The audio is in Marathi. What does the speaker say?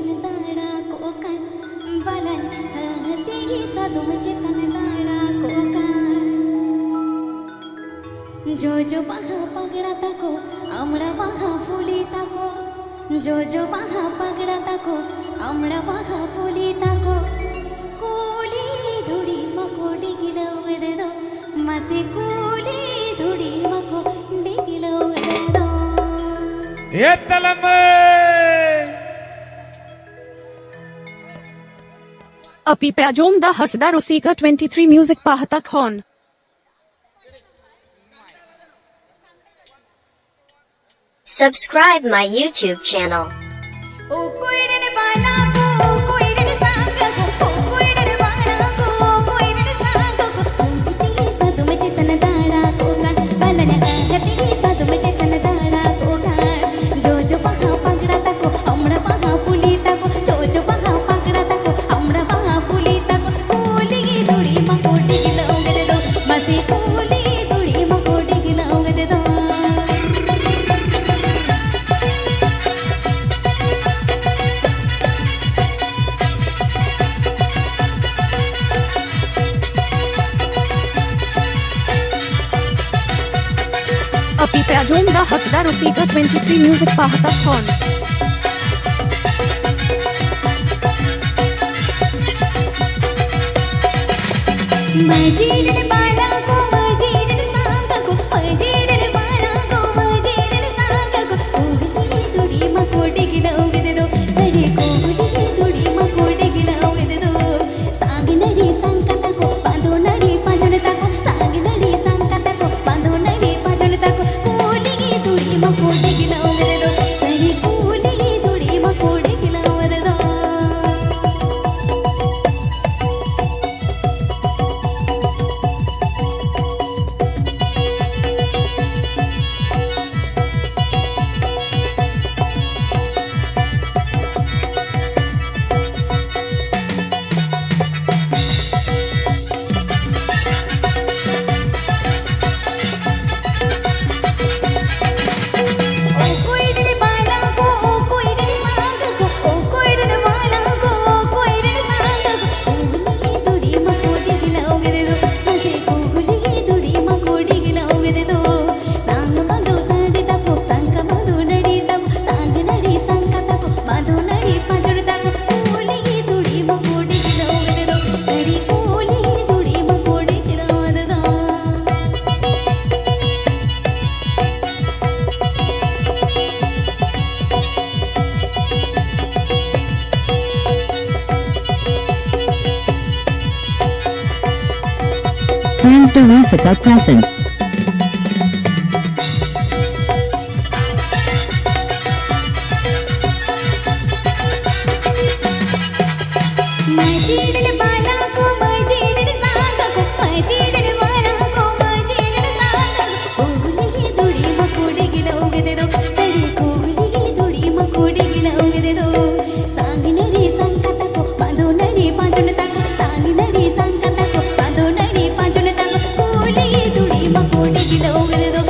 तन दाड़ा को कर बलन तेगी सदुम तन दाड़ा को कर जो बाहा पगड़ा तको अमड़ा बाहा फुली तको जो बाहा पगड़ा तको अमड़ा बाहा फुली तको कोली धुड़ी मको डिगिलो वेदो मसे कोली धुड़ी मको डिगिलो वेदो ಎತ್ತಲಮ್ಮ अपी प्याजोम दा हसदा रोसीका 23 म्यूजिक पाहता Khan Subscribe my YouTube channel. ओ कोइरने बाला को कोइरने सांगा को कोइरने बाला को कोइरने सांगा को तेगी सदुम तन दाड़ा को कर बलन तेगी सदुम तन दाड़ा को कर जो बाहा पगड़ा तको अमड़ा बाहा फुली तको जो बाहा पगड़ा तको अमड़ा बाहा फुली तको कोली धुड़ी मको डिगिलो वेदो मसे कोली धुड़ी मको डिगिलो वेदो अपी प्याजोम दा हसदा रोसीका 23 म्यूजिक पाहता खॉन मजीरन बाला को मजीरन सांगा को मजीरन बाला को मजीरन सांगा को कोली धुड़ी मको डिगिलो वेदो अरे कोली धुड़ी मको डिगिलो वेदो सांगी नडी संकत को बांधो नडी पाजण तको सांगी नडी संकत को बांधो नडी पाजण तको कोली धुड़ी मको डिगिलो वेदो अरे कोली धुड़ी मको डिगिलो वेदो ओ कोइरने बाला को कोइरने सांगा को कोइरने बाला को कोइरने सांगा को कोली धुड़ी मको डिगिलो वेदो मसे कोली धुड़ी मको डिगिलो वेदो सांग बांधो सांडी तको संक बांधो नडी तको सांग नडी संक तको बांधो नडी पाजण तको कोली धुड़ी मको डिगिलो वेदो अरे कोली धुड़ी मको डिगिलो वेदो Plans to Rusaka present. मजीरन बाला को मजीरन सांगा को मजीरन बाला को मजीरन सांगा को कोली धुड़ी मको डिगिलो वेदो अरे कोली धुड़ी मको डिगिलो वेदो सांगी नडी संकत को बांधो नडी पाजण तको सांगी नडी संकत को बांधो नडी पाजण तको कोली धुड़ी मको डिगिलो वेदो